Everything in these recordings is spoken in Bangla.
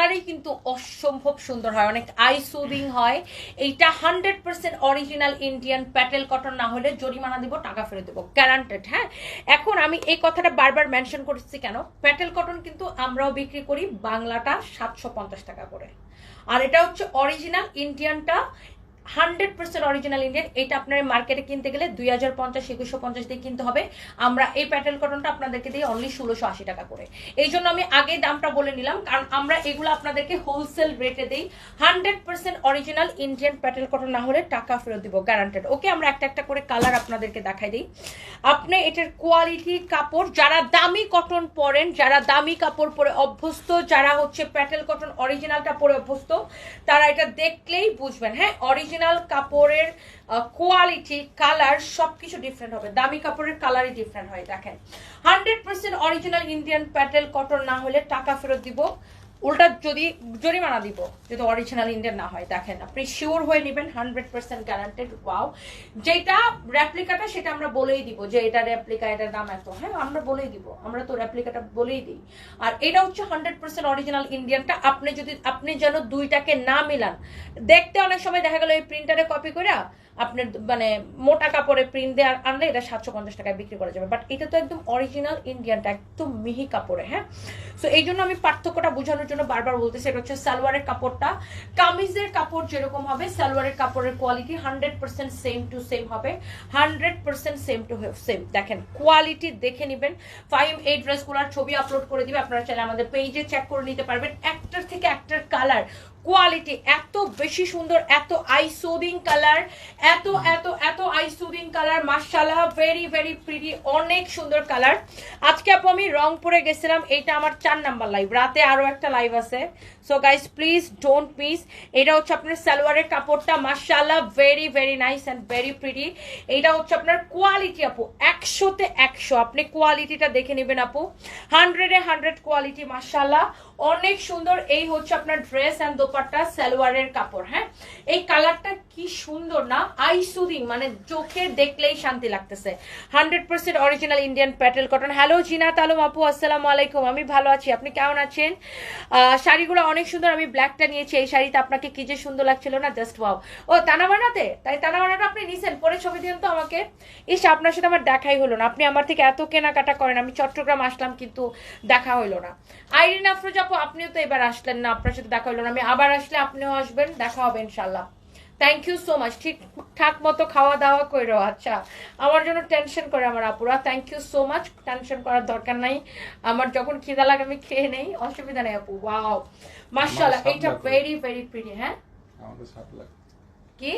কালারই কিন্তু অসম্ভব সুন্দর হয়, অনেক আই সুদিং হয়। এইটা 100% অরিজিনাল ইন্ডিয়ান প্যাটেল কটন না হলে জরিমানা দিব, টাকা ফেরত দেবো, গ্যারান্টেড। হ্যাঁ, এখন আমি এই কথাটা বারবার মেনশন করছি কেন, প্যাটেল কটন কিন্তু আমরাও বিক্রি করি বাংলাটা 750 টাকা করে, আর এটা হচ্ছে অরিজিনাল ইন্ডিয়ানটা 100% অরিজিনাল ইন্ডিয়ান। এটা আপনার মার্কেটে কিনতে গেলে 2050 2150 দিয়ে কিনতে হবে। আমরা এই প্যাটেল কটনটা আপনাদেরকে দিই অনলি 1680 টাকা করে। এই জন্য আমি আগে দামটা বলে নিলাম, কারণ আমরা এগুলো আপনাদেরকে হোলসেল রেটে দিই। 100% অরিজিনাল ইন্ডিয়ান প্যাটেল কটন না হলে টাকা ফেরত দিব, গ্যারান্টেড। ওকে, আমরা একটা একটা করে কালার আপনাদেরকে দেখাই দিই। আপনি এটার কোয়ালিটি, কাপড়, যারা দামি কটন পরেন, যারা দামি কাপড় পরে অভ্যস্ত, যারা হচ্ছে প্যাটেল কটন অরিজিনালটা পরে অভ্যস্ত, তারা এটা দেখলেই বুঝবেন। হ্যাঁ, অরিজিনাল কাপড়ের কোয়ালিটি, কালার সবকিছু ডিফারেন্ট হবে, দামি কাপড়ের কালারই ডিফারেন্ট হয়। দেখেন 100% অরিজিনাল ইন্ডিয়ান প্যাটেল কটন না হলে টাকা ফেরত দিব, উল্টা যদি জরিমানা দিব যদি অরিজিনাল ইন্ডিয়ান না হয়। দেখেন আপনি শিওর হয়ে নেবেন, 100% গ্যারান্টেড। ওয়াও, যেটা রেপ্লিকাটা সেটা আমরা বলেই দিব যে এটা রেপ্লিকা, এটার দাম এত। হ্যাঁ, আমরা বলেই দিব, আমরা তো রেপ্লিকাটা বলেই দিই। আর এটা হচ্ছে 100% অরিজিনাল ইন্ডিয়ানটা। আপনি যেন দুইটাকে না মিলান। দেখতে অনেক সময় দেখা গেল এই প্রিন্টারে কপি করে আপনার মানে মোটা কাপড়ে প্রিন্ট দিয়ে আনলে এটা 750 টাকায় বিক্রি করা যাবে, বাট এটা তো একদম অরিজিনাল ইন্ডিয়ানটা, একদম মিহি কাপড়ে। হ্যাঁ, সো এই জন্য আমি পার্থক্যটা বোঝানোর জন্য বারবার বলতেছি। এটা হচ্ছে সালোয়ারের কাপড়টা, কামিজের কাপড় যেরকম হবে সালোয়ারের কাপড়ের কোয়ালিটি 100% সেম টু সেম হবে, 100% সেম টু সেম। দেখেন কোয়ালিটি দেখে নেবেন। এই ড্রেসগুলোর ছবি আপলোড করে দিবে, আপনারা চাইলে আমাদের পেজে চেক করে নিতে পারবেন। একটার থেকে একটার কালার কোয়ালিটি এত বেশি সুন্দর, এত আই সুদিং কালার, এত এত এত আই সুদিং কালার, মাশাআল্লাহ, ভেরি ভেরি প্রিটি, অনেক সুন্দর কালার। আজকে আপু আমি রংপুরে গেছিলাম, এটা আমার 4 নাম্বার লাইভ, রাতে আরো একটা লাইভ আছে। So guys please don't miss. এটা হচ্ছে আপনার সালোয়ারের কাপড়টা, মাশাআল্লাহ, very very nice and very pretty. এটা হচ্ছে আপনার কোয়ালিটি আপু 100-তে 100, আপনি কোয়ালিটিটা দেখে নেবেন আপু, 100-এ 100 কোয়ালিটি, মাশাআল্লাহ, অনেক সুন্দর। এই হচ্ছে আপনার ড্রেস এন্ড দোপাট্টা, সালোয়ারের কাপড়। হ্যাঁ, এই কালারটা কি সুন্দর না, আই সুদিং, মানে চোখে দেখলেই শান্তি লাগতেছে। 100% original Indian Patel cotton. Hello Zinat Alam আপু, আসসালামু আলাইকুম। আমি ভালো আছি, আপনি কেমন আছেন? শাড়িগুলো অনেক সুন্দর, আমি ব্ল্যাকটা নিয়েছি। এই শাড়িটা আপনাকে কি যে সুন্দর লাগছিল না, জাস্ট ওয়াও। ও তানাবানাতে, তাই তানাবানাটা আপনি নিছেন, পরে ছবি দিন তো আমাকে। ইস, আপনার সাথে আমার দেখাই হলো না, আপনি আমার থেকে এত কেনাকাটা করেন, আমি চট্টগ্রাম আসলাম কিন্তু দেখা হইলো না। আইরিন আফরোজ আপু, আপনিও তো এবার আসলেন না, আপনার সাথে দেখা হলো না। আমি আবার আসলে আপনিও আসবেন, দেখা হবে ইনশাল্লাহ। Thank you so much. ঠিকঠাক মতো খাওয়া দাওয়া করো, আচ্ছা, আমার জন্য টেনশন করে আমার আপুরা। Thank you so much, tension করার দরকার নাই, আমার যখন খিদা লাগে আমি খেয়ে নেই, অসুবিধা নেই আপু। ওয়াও, মাশাআল্লাহ, এটা ভেরি ভেরি প্রিটি। হ্যাঁ, কি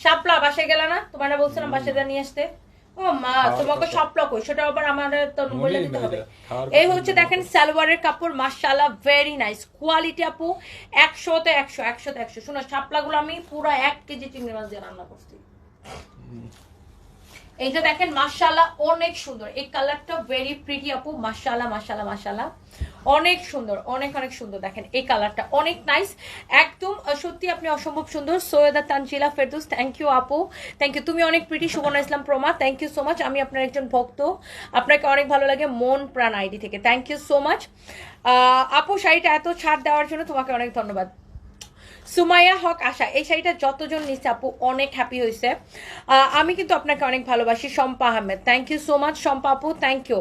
শাপলা বাসায় গেল না, তোমার না বলছিলাম বাসায় নিয়ে আসতে। ও মা, তোমাকে শাপলা কই, সেটা আবার আমাদের তো বলে দিতে হবে। এই হচ্ছে দেখেন সালোয়ারের কাপড়, মাশাআল্লাহ, ভেরি নাইস কোয়ালিটি আপু, 100-তে 100, 100-তে 100। শুনো, শাপলাগুলো আমি পুরো 1 কেজি চিংড়ি মাছ দিয়ে রান্না করছি। এই যে দেখেন, মাশাআল্লাহ, অনেক সুন্দর। এই কালারটা ভেরি প্রিটি আপু, মাশাআল্লাহ মাশাআল্লাহ মাশাআল্লাহ, অনেক সুন্দর, অনেক অনেক সুন্দর। দেখেন এই কালারটা অনেক নাইস, একদম সত্যি আপনি অসম্ভব সুন্দর। সৈয়দা তানজিলা ফেরদৌস, থ্যাংক ইউ আপু, থ্যাংক ইউ। তুমি অনেক pretty. Suborna Islam Prama, thank you so much. আমি আপনার একজন ভক্ত, আপনাকে অনেক ভালো লাগে, মন প্রাণ আইডি থেকে, থ্যাংক ইউ সো মাচ আপু। শাড়িটা এত ছাড় দেওয়ার জন্য তোমাকে অনেক ধন্যবাদ। সুমাইয়া হক আশা, এই শাড়িটা যতজন নিচ্ছে আপু অনেক হ্যাপি হয়েছে। আমি কিন্তু আপনাকে অনেক ভালোবাসি। Shampa Ahmed, thank you so much Shampa আপু, থ্যাংক ইউ।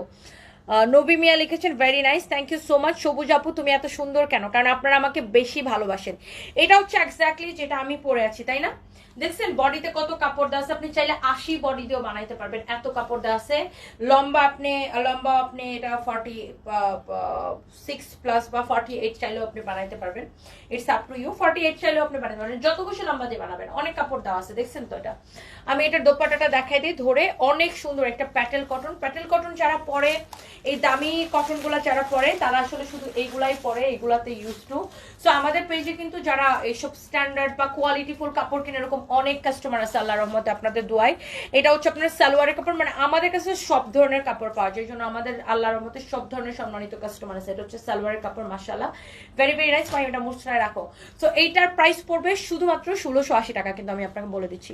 নবী মিয়া লিখেছেন very nice, thank you so much. Sabuj আপু, তুমি এত সুন্দর কেন? কারণ আপনারা আমাকে বেশি ভালোবাসেন। এটা হচ্ছে এক্স্যাক্টলি যেটা আমি পরে আছি, তাই না? দেখছেন বডিতে কত কাপড় দেওয়া আছে, আপনি চাইলে 80 বডি দিয়েও বানাইতে পারবেন, এত কাপড় দেওয়া আছে। লম্বা আপনি এটা 46+ বা 48 চাইলেও আপনি বানাইতে পারবেন, ইটস আপ টু ইউ। 48 চাইলেও আপনি বানাইতে পারবেন, যত খুশি লম্বা দিয়ে বানাবেন, অনেক কাপড় দেওয়া আছে। দেখছেন তো? এটা আমি এটার দোপাট্টাটা দেখাই দিই ধরে, অনেক সুন্দর একটা প্যাটেল কটন। প্যাটেল কটন যারা পরে, এই দামি কটনগুলো যারা পরে, তারা আসলে শুধু এইগুলাই পরে, এইগুলাতে ইউজ টু। সো আমাদের পেজে কিন্তু যারা এইসব স্ট্যান্ডার্ড বা কোয়ালিটিফুল কাপড় কিনে, এরকম অনেক কাস্টমার আছে আল্লাহর রহমতে, আপনাদের দোয়ায়। এটা হচ্ছে আপনার সালোয়ারের কাপড়, মানে আমাদের কাছে সব ধরনের কাপড় পাওয়া যায়, এই জন্য আমাদের আল্লাহর রহমতে সব ধরনের সম্মানিত কাস্টমার আছে। এটা হচ্ছে সালোয়ারের কাপড়, মাশাআল্লাহ, ভেরি ভেরি নাইস। ভাই এটা মুছড়ায় রাখো। সো এইটার প্রাইস পড়বে শুধুমাত্র 1680 টাকা, কিন্তু আমি আপনাকে বলে দিচ্ছি